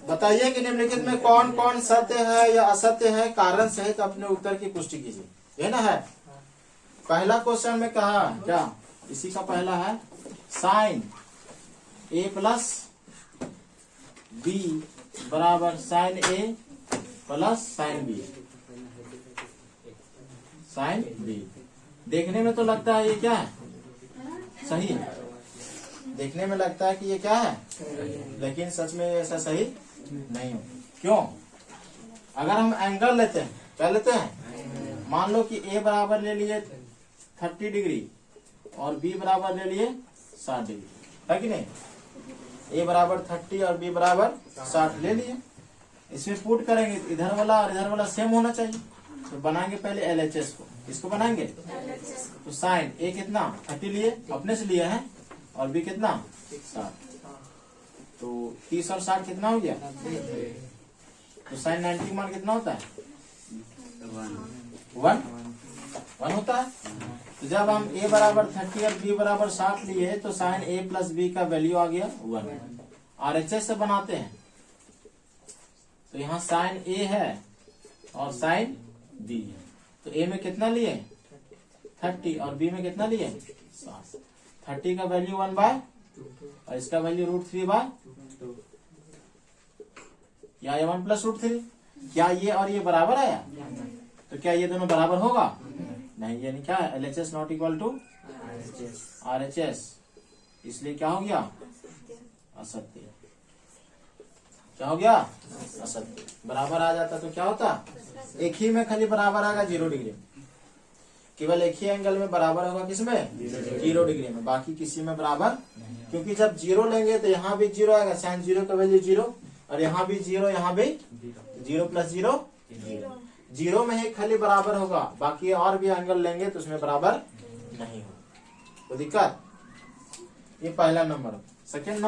बताइए कि निम्नलिखित में कौन कौन सत्य है या असत्य है, कारण सहित अपने उत्तर की पुष्टि कीजिए। ये ना है पहला क्वेश्चन में कहा क्या, इसी का पहला है साइन ए प्लस बी बराबर sine A plus sine B. Sine B देखने में तो लगता है ये क्या है, सही है। देखने में लगता है कि ये क्या है, लेकिन सच में ऐसा सही नहीं हो। क्यों? अगर हम एंगल लेते हैं, क्या लेते हैं, मान लो कि ए बराबर ले लिए 30 डिग्री और बी बराबर ले लिए 60 डिग्री, है कि नहीं। ए बराबर 30 और बी बराबर 60 ले लिए। इसमें पुट करेंगे तो इधर वाला और इधर वाला सेम होना चाहिए। तो बनाएंगे पहले LHS को, इसको बनाएंगे तो साइन ए कितना 30 लिए, अपने से लिए हैं, और बी कितना 60। तो 30 और 60 कितना हो गया, तो साइन 90 मान कितना होता है, 1 होता है। तो जब हम a बराबर 30 और b बराबर 60 लिए तो साइन a प्लस b का वैल्यू आ गया 1। RHS से बनाते हैं तो यहाँ साइन a है और साइन b है। तो a में कितना लिए 30 और b में कितना लिए 60। 30 का वैल्यू 1/, और इसका वैल्यू √3/2, या ये 1 + √3। क्या ये और ये बराबर आया, तो क्या ये दोनों बराबर होगा, नहीं। यानी क्या है, LHS not equal to RHS, इसलिए क्या हो गया, असत्य। क्या हो गया, असत्य। बराबर आ जाता तो क्या होता, एक ही में खाली बराबर आएगा 0 डिग्री, केवल एक ही एंगल में बराबर होगा, किसमें 0 डिग्री में, बाकी किसी में बराबर। क्योंकि जब 0 लेंगे तो यहाँ भी 0 आएगा, साइन 0 का वैल्यू 0, और यहाँ भी 0, यहाँ भी 0 + 0 0। 0 में ही खाली बराबर होगा, बाकी और भी एंगल लेंगे तो उसमें बराबर नहीं होगा, तो दिक्कत। ये पहला नंबर। सेकेंड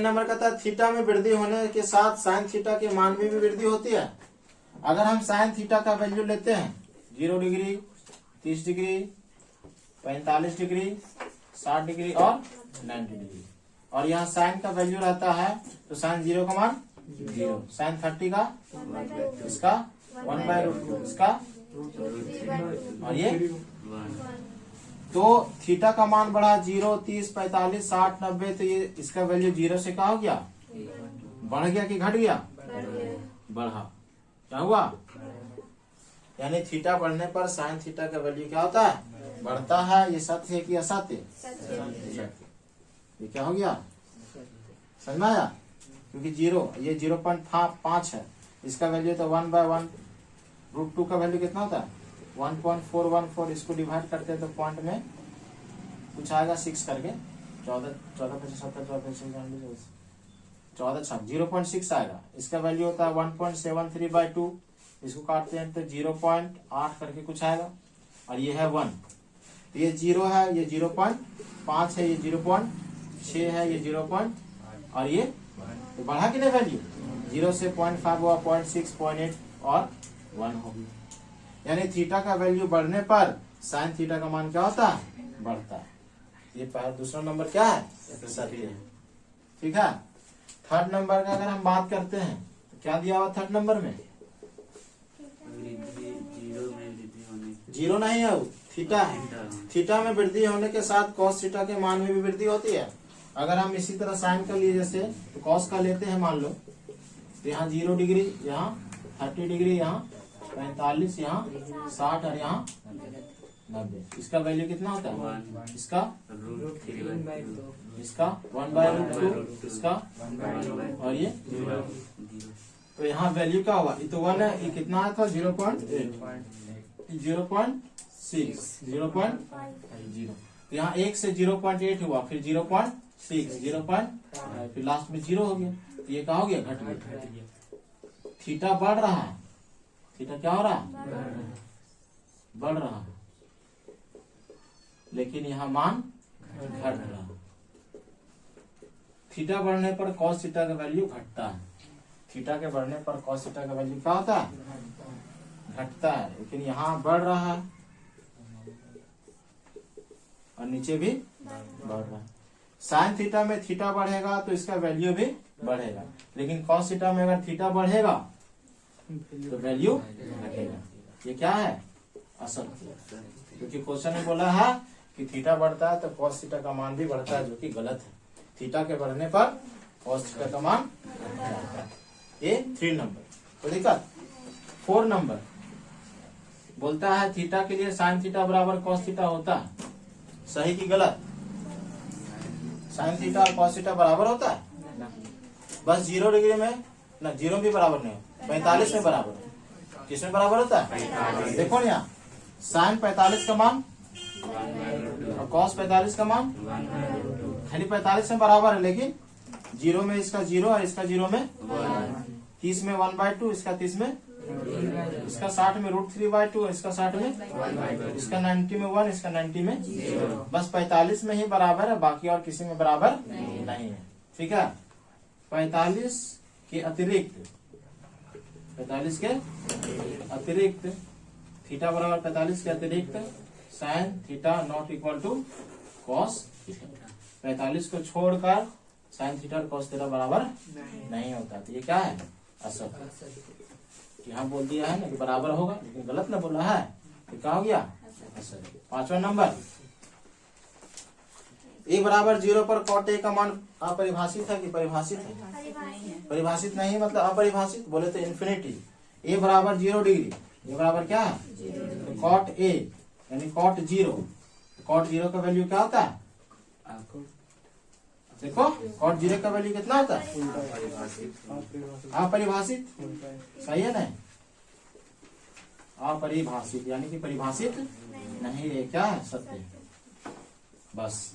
नंबर का था थीटा में वृद्धि होने के साथ साइन थीटा के मान में भी वृद्धि होती है। अगर हम साइन थीटा का वैल्यू लेते हैं 0 डिग्री, 30 डिग्री, 45 डिग्री, 60 डिग्री और 90 डिग्री, और यहाँ साइन का वैल्यू रहता है तो साइन 0 का मान 0, साइन 30 का इसका 1/√2, इसका, और ये तो थीटा का मान बढ़ा 0, 30, 45, 60, 90, तो ये इसका वैल्यू 0 से क्या हो गया, बढ़ गया कि घट गया, बढ़ा। क्या हुआ, यानी थीटा बढ़ने पर साइन थीटा का वैल्यू क्या होता है, बढ़ता है। ये सत्य है कि असत्य, ये क्या हो गया, समझ में आया। क्योंकि 0, ये 0.5 है, इसका वैल्यू तो 1/1√2 का वैल्यू कितना होता है 1.414। इसको डिवाइड करते हैं तो पॉइंट में कुछ आएगा 6 करके, 14, 0.6 आएगा। इसका वैल्यू होता है 1.73/2, इसको काटते हैं तो 0.8 करके कुछ आएगा, और ये है 1। ये 0 है, ये 0.5 है, ये 0.6 है, ये 0. और ये तो बढ़ा कि नहीं वैल्यू, 0 से 0.5 हुआ, 0.6, 0.8 और 1 होगी। यानी थीटा का वैल्यू बढ़ने पर साइन थीटा का मान क्या होता है, बढ़ता है। ये दूसरा नंबर क्या है, सत्य है। ठीक है। थर्ड नंबर का अगर हम बात करते हैं तो क्या दिया हुआ थर्ड नंबर में, 0 नहीं है, थीटा है। थीटा में वृद्धि होने के साथ कॉस थीटा के मान में भी वृद्धि होती है। अगर हम इसी तरह साइन का लिए, जैसे कॉस का लेते हैं मान लो, तो यहाँ 0 डिग्री, यहाँ 30 डिग्री, यहाँ 45, यहाँ 60 और यहाँ 90। इसका वैल्यू कितना होता है, इसका 1/√2, इसका, और ये 0। तो यहाँ वैल्यू क्या होगा, ये तो 1 है, ये कितना आया था 0.8, 0.6, 0.0। तो यहाँ 1 से 0.8 हुआ, फिर 0.6, 0.5, फिर लास्ट में 0 हो गया। तो ये क्या हो गया, घट गया। थीटा बढ़ रहा है, थीटा क्या हो रहा है, बढ़ रहा है, लेकिन यहाँ मान घट रहा है। थीटा बढ़ने पर कॉस थीटा का वैल्यू घटता है, थीटा के बढ़ने पर कॉस थीटा का वैल्यू क्या होता है, घटता है। लेकिन यहाँ बढ़ रहा है और नीचे भी बढ़ रहा है। साइन थीटा में थीटा बढ़ेगा तो इसका वैल्यू भी बढ़ेगा, लेकिन कॉस थीटा में अगर थीटा बढ़ेगा तो वैल्यू घटेगा। ये क्या है? असत्य, क्योंकि क्वेश्चन में बोला है कि थीटा बढ़ता है तो कॉस थीटा का मान भी बढ़ता है, जो कि गलत है। थीटा के बढ़ने पर कॉस थीटा का मान बढ़ता है। ये 3 नंबर। तो दिक्कत 4 नंबर बोलता है थीटा के लिए साइन थीटा बराबर कॉस थीटा होता है, सही कि गलत? साइन थीटा और कॉस थीटा बराबर होता है? बस 0 डिग्री में ना, 0 भी बराबर नहीं, 45 में बराबर है। किसमें बराबर होता है? देखो ना यहाँ, साइन 45 का मान और कॉस 45 का मान खाली 45 में बराबर है, लेकिन 0 में इसका 0 और इसका 0 में 30 में 1/2, इसका 30 में, इसका 60 में √3/2, इसका 60 में, इसका 90 में 1, इसका 90 में 0। बस 45 में ही बराबर है, बाकी और किसी में बराबर नहीं है। ठीक है, 45 के अतिरिक्त, 45 के अतिरिक्त थीटा बराबर 45 के अतिरिक्त sine theta not equal to cos theta. 45 को छोड़कर साइन थीटा और कॉस थीटा बराबर नहीं होता। तो ये क्या है? असत्य। यहाँ बोल दिया है ना कि बराबर होगा, लेकिन गलत ना बोला है, तो क्या हो गया? असत्य। 5वां नंबर, ए बराबर 0 पर कॉट ए का मान अपरिभाषित है कि परिभाषित है? परिभाषित नहीं, मतलब अपरिभाषित। बोले तो इन्फिनिटी। ए बराबर 0 डिग्री, ये बराबर क्या है? तो कॉट ए यानी कॉट 0। कॉट 0 का वैल्यू क्या होता है? देखो, कॉट 0 का वैल्यू कितना होता है? अपरिभाषित। सही है ना? अपरिभाषित यानी कि परिभाषित नहीं है। क्या है? सत्य है। बस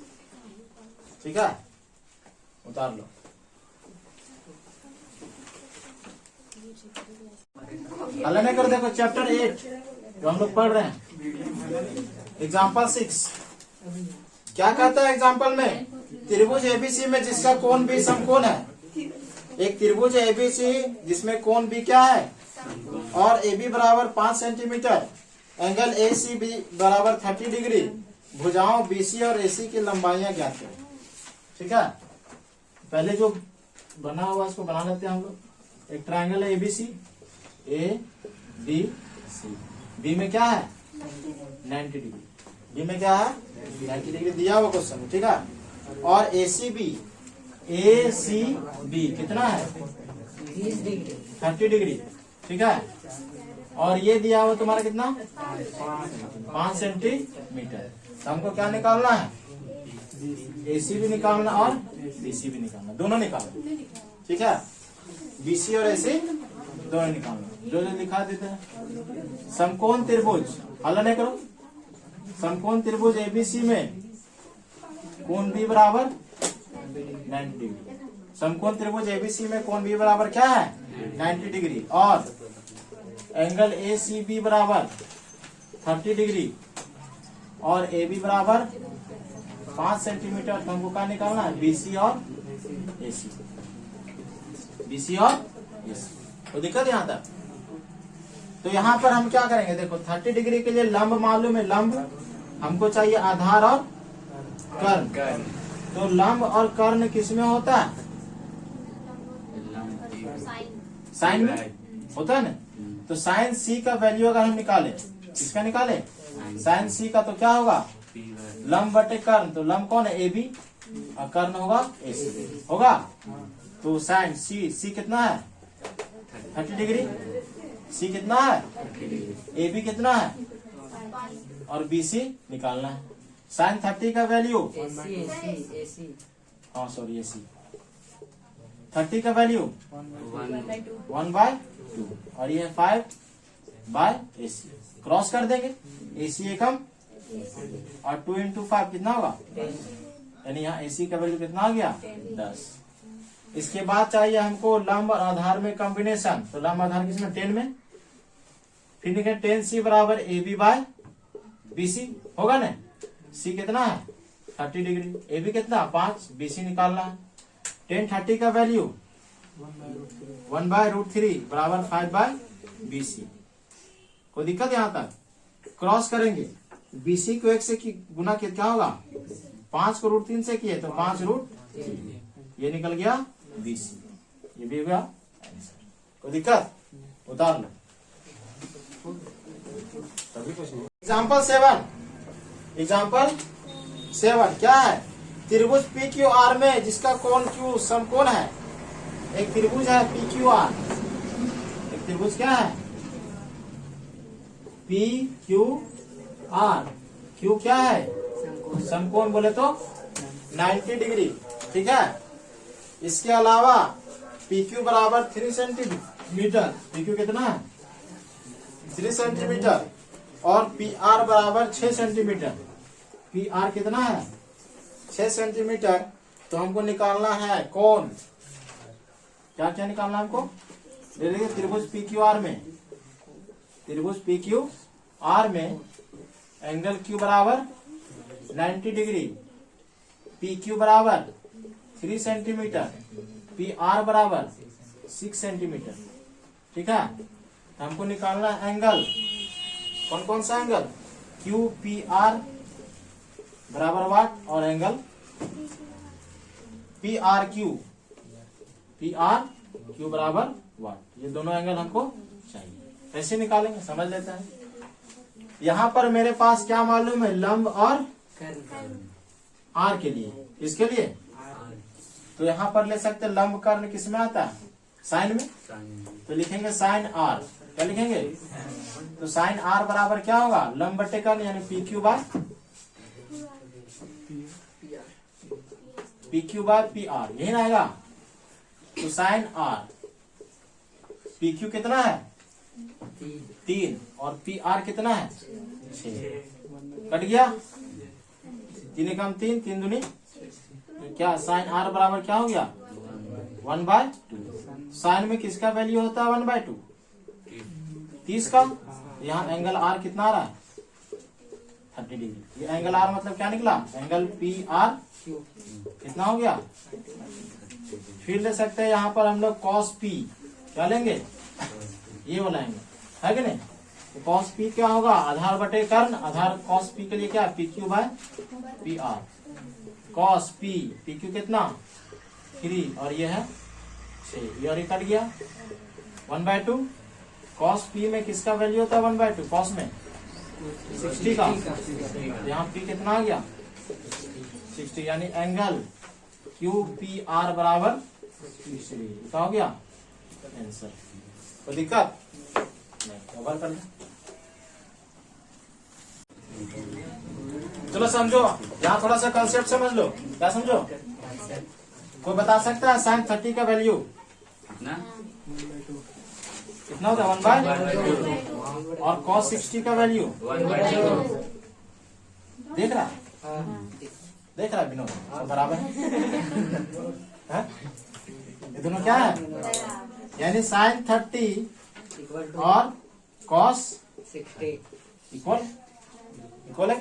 ठीक है, उतार लो। हल नहीं कर, देखो चैप्टर 8 जो हम लोग पढ़ रहे हैं, एग्जाम्पल 6 क्या कहता है? एग्जाम्पल में त्रिभुज एबीसी में जिसका कोण बी समकोण है। एक त्रिभुज एबीसी जिसमें कोण बी क्या है? और AB बराबर 5 सेंटीमीटर, एंगल ACB बराबर 30 डिग्री, भुजाओं BC और AC की लंबाइयां ज्ञात करें। ठीक है, पहले जो बना हुआ इसको बना लेते हैं हम लोग। एक ट्रायंगल है ABC, ABC, बी में क्या है? 90 डिग्री। बी में क्या है? 90 डिग्री दिया हुआ क्वेश्चन। ठीक है, और ACB कितना है? 30 डिग्री। ठीक है, और ये दिया हुआ तुम्हारा कितना? 5 सेंटीमीटर। तो हमको क्या निकालना है? AC भी निकालना और BC भी निकालना, दोनों निकालना। ठीक है, BC और AC दोनों निकालना। जो लिखा देते हैं समकोण त्रिभुज, हल नहीं करो। समकोण त्रिभुज ABC में कोण B बराबर 90 डिग्री। समकोण त्रिभुज ABC में कोण B बराबर क्या है? 90 डिग्री, और एंगल ACB बराबर 30 डिग्री, और AB बराबर 5 सेंटीमीटर। तो हमको क्या निकालना है? BC और AC। BC और AC। तो दिक्कत यहाँ तक। तो यहाँ पर हम क्या करेंगे? देखो 30 डिग्री के लिए लंब मालूम है, लंब हमको चाहिए आधार और कर्ण। तो लंब और कर्ण किस में होता है? साइन में होता है ना। तो साइन C का वैल्यू अगर हम निकाले, किसका निकाले? साइन C का, तो क्या होगा? लंब बटे कर्ण। तो लंब कौन है? AB, और कर्ण होगा AC होगा। तो साइन C कितना है? 30 डिग्री। C कितना है? AB कितना है? और BC निकालना है। साइन 30 का वैल्यू, हाँ सॉरी AC, 30 का वैल्यू 1/2, और ये 5/AC। क्रॉस कर देंगे, AC एकम, और 2 × 5 कितना होगा? यानी यहाँ AC का वैल्यू कितना आ गया? 10। इसके बाद चाहिए हमको लंब और आधार में कॉम्बिनेशन। तो लंब आधार किसमें? 10 में। फिर देखें 10C बराबर AB/BC होगा ना। C कितना है? 30 डिग्री। AB कितना? 5। BC निकालना है। 10 30 का वैल्यू 1/√3 बराबर 5/BC। कोई दिक्कत यहाँ तक? क्रॉस करेंगे, BC को 1 से गुना किया क्या होगा? 5 को √3 से किए तो 5√3, ये निकल गया BC, ये भी हो गया आंसर। कोई दिक्कत? उतार लो। एग्जाम्पल 7 क्या है? त्रिभुज PQR में जिसका कोण Q समकोण है। एक त्रिभुज है PQR, एक त्रिभुज क्या है PQR, Q क्या है समकोण, बोले तो 90 डिग्री, ठीक है। इसके अलावा PQ बराबर 3 सेंटीमीटर, PQ कितना है 3 सेंटीमीटर, और PR बराबर 6 सेंटीमीटर, PR कितना है 6 सेंटीमीटर। तो हमको निकालना है कोण, क्या क्या निकालना है हमको? ले लीजिए त्रिभुज PQR में एंगल Q बराबर 90 डिग्री, PQ बराबर 3 सेंटीमीटर, PR बराबर 6 सेंटीमीटर, ठीक है। हमको निकालना है एंगल, कौन कौन सा एंगल? QPR बराबर वाट, और एंगल PRQ बराबर वाट, ये दोनों एंगल हमको चाहिए। कैसे निकालेंगे समझ लेते हैं। यहाँ पर मेरे पास क्या मालूम है, लंब और R के लिए, इसके लिए तो यहाँ पर ले सकते लंब कर्ण किस में आता है, साइन में, तो लिखेंगे साइन R, क्या लिखेंगे? तो साइन R बराबर क्या होगा, लंब बटे कर्ण यानी PQ बाय PR, यही ना आएगा। तो साइन R, PQ कितना है 3 और PR कितना है 6, कट गया 3 कम 3, 3 दूनी, तो क्या साइन R बराबर क्या हो गया 1/2। साइन में किसका वैल्यू होता है 1/2, 30 का। यहाँ एंगल R कितना आ रहा है 30 डिग्री। ये एंगल R मतलब क्या निकला, एंगल PR कितना हो गया। फिर ले सकते हैं यहाँ पर हम लोग cos P, क्या लेंगे ये वाला एंगल, है कि नहीं। तो cos P क्या होगा, आधार बटे कर्ण, आधार cos P के लिए क्या PQ by PR, cos PQ कितना 3 और ये है 6, ये और ये कट गया 1/2। cos P में किसका वैल्यू होता है 1/2, cos में 60 का, यहाँ P कितना आ गया 60, यानी एंगल QPR बराबर 60 डिग्री, क्या हो गया आंसर। कोई दिक्कत नहीं, ओवर कर ले। चलो समझो, यहाँ थोड़ा सा कंसेप्ट समझ लो, क्या समझो। कोई बता सकता है साइन 30 का वैल्यू कितना होता है 1/2, और cos 60 का वैल्यू 1/2। देख रहा है विनोद, सब बराबर है। ये दोनों क्या है, यानी साइन 30 और cos 60 इक्वल है।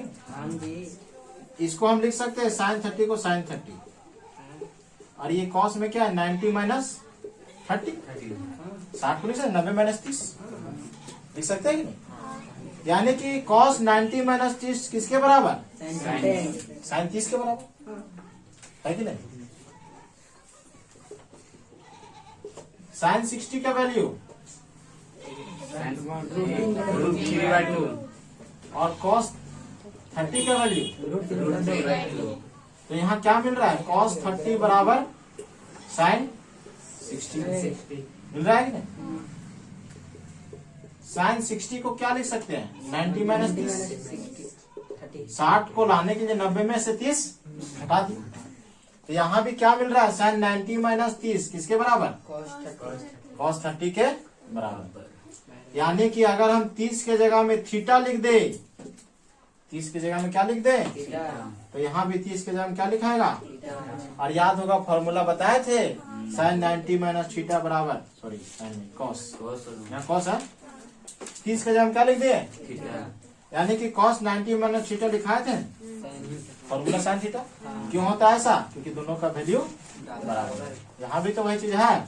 इसको हम लिख सकते हैं साइन 30 को साइन 30, और ये cos में क्या है 90 माइनस 30, 60 को लिख सकते 90 माइनस 30 लिख सकते हैं कि नहीं। यानी कि cos 90 माइनस 30 किसके बराबर, साइन 30 के बराबर, है कि नहीं। साइन 60 का वैल्यू और cos 30 का वैल्यू, तो यहाँ क्या मिल रहा है cos 30 बराबर साइन 60 मिल रहा है कि नहीं। साइन 60 को क्या लिख सकते हैं 90 माइनस 30, 60 को लाने के लिए 90 में से 30 हटा दी, तो यहाँ भी क्या मिल रहा है साइन 90 माइनस 30 किसके बराबर, cos 30 के बराबर। यानी कि अगर हम 30 के जगह में थीटा लिख दे, 30 की जगह में क्या लिख दे, तो यहाँ भी 30 के जगह में क्या लिखाएगा। और याद होगा फॉर्मूला बताए थे साइन 90 माइनस थीटा बराबर, सॉरी साइन कॉस, यहाँ कॉस है, 30 के जगह में क्या लिख दे, यानी कि cos 90 माइनस थीटा लिखाए थे फॉर्मूला साइन थीटा। क्यों होता है ऐसा, क्योंकि दोनों का वैल्यू बराबर है। यहाँ भी तो वही चीज है,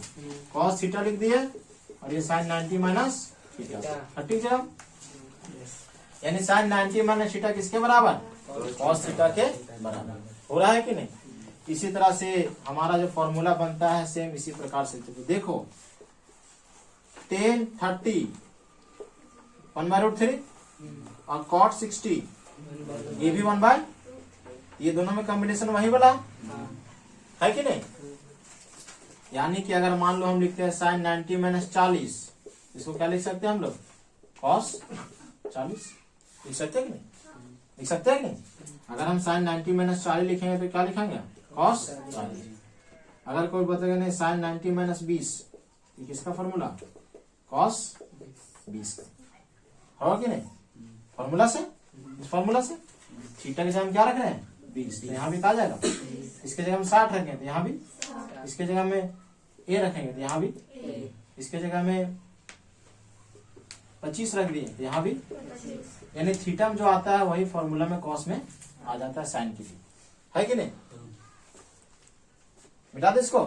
cos थीटा लिख दिए और ये साइन 90 माइनस थीटा 30 जगह, यानी साइन 90 माइनस थीटा किसके बराबर, cos थीटा के बराबर। हो रहा है कि नहीं। इसी तरह से हमारा जो फॉर्मूला बनता है सेम इसी प्रकार से। तो देखो 10 30 1/√3 और cot 60 ये भी 1/, ये दोनों में कॉम्बिनेशन वही वाला है कि नहीं। यानी कि अगर मान लो हम लिखते हैं sin 90 - 40, इसको क्या लिख सकते हैं हम लोग, cos 40 लिख सकते हैं कि नहीं, लिख सकते हैं कि नहीं। अगर हम sin 90 - 40 लिखेंगे तो क्या लिखेंगे, cos 40। अगर कोई बताएगा नहीं sin 90 - 20, ये किसका फॉर्मूला, cos 20 होगा कि नहीं। फॉर्मूला से, इस फॉर्मूला से थीटा की जगह हम क्या रख रहे हैं 20, तो यहाँ भी कहा जाएगा। इसके जगह हम 60 रखेंगे तो यहाँ भी, इसके जगह में a रखेंगे तो यहाँ भी, इसके जगह में 25 रख दिए तो यहाँ भी, यानी थीटा में जो आता है वही फॉर्मूला में कॉस में आ जाता है साइन की, है कि नहीं। मिटा दे इसको,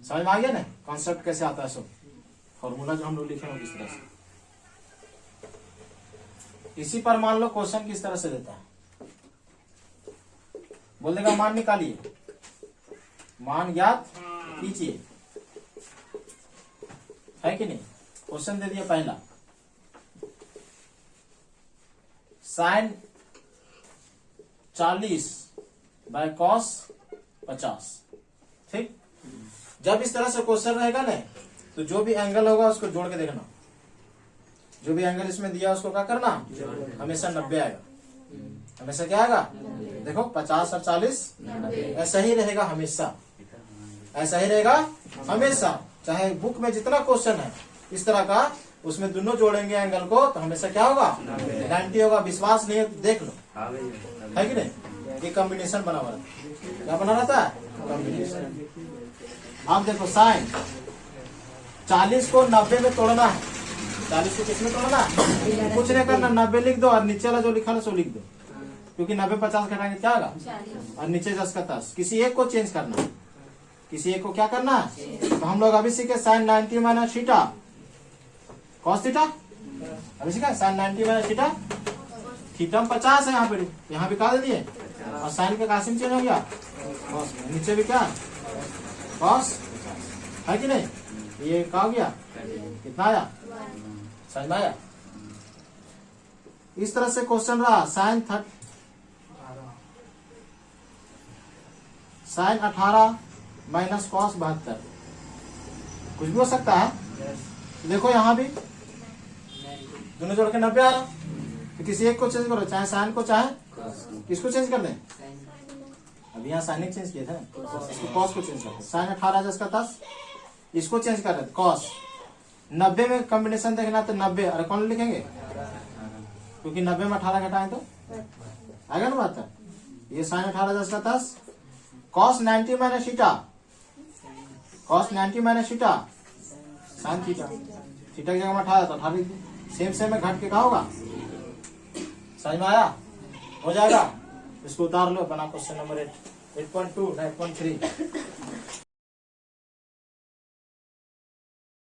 समझ में आ गया ना कॉन्सेप्ट कैसे आता है। सो फॉर्मूला जो हम लोग लिखे हैं किस तरह से। इसी पर मान लो क्वेश्चन किस तरह से देता है, बोल देगा मान निकालिए, मान ज्ञात कीजिए, है कि नहीं। क्वेश्चन दे दिया पहला, साइन 40 बाय कॉस 50, ठीक। जब इस तरह से क्वेश्चन रहेगा ना तो जो भी एंगल होगा उसको जोड़ के देखना, जो भी एंगल इसमें दिया उसको क्या करना, हमेशा 90 आएगा, हमेशा क्या आएगा, देखो 50 और 40 ऐसा ही रहेगा हमेशा, ऐसा ही रहेगा हमेशा। चाहे बुक में जितना क्वेश्चन है इस तरह का, उसमें दोनों जोड़ेंगे एंगल को तो हमेशा क्या होगा 90 होगा। विश्वास नहीं है तो देख लो, है कि नहीं। ये कॉम्बिनेशन बना हुआ है, क्या बना रहता है, कॉम्बिनेशन। आप देखो साइन 40 को 90 में तोड़ना है, 40 को किसमें तोड़ना है, कुछ नहीं करना, 90 लिख दो और नीचे वाला जो लिखा ना सो लिख दो, क्योंकि 90 50 घटाएंगे क्या होगा, और नीचे 10 का 10। किसी एक को चेंज करना है, किसी एक को क्या करना है। तो हम लोग अभी सीखे साइन 90 - थीटा कॉस थीटा, अभी सीखा साइन 90 - थीटा, थीटा में 50 है यहाँ भी कहा दे दिए, और साइन का कासिम चेंज हो गया कॉस में, नीचे भी क्या कॉस, है कि नहीं। ये क्या हो गया, कितना आया, समझ में आया। इस तरह से क्वेश्चन रहा साइन 18 माइनस कॉस 72, कुछ भी हो सकता है। देखो यहाँ भी दोनों जोड़ के 90 आ रहा, तो किसी एक को चेंज करो, चाहे साइन को चाहे किसको चेंज कर दें। अभी यहाँ साइन चेंज किए थे, इसको कॉस को चेंज करते, साइन 18 जिसका 10, इसको चेंज कर रहे कॉस। 90 में कॉम्बिनेशन देखना तो 90 और कौन लिखेंगे, क्योंकि 90 में 18 घटाएं तो आएगा ना बात है। ये साइन 18 जिसका 10, cos 90 - theta, cos 90 - theta sine theta, theta की जगह में 18 तो 18 सेम में घट के क्या होगा, समझ में आया, हो जाएगा। इसको उतार लो, बना क्वेश्चन नंबर 8.2 8.3।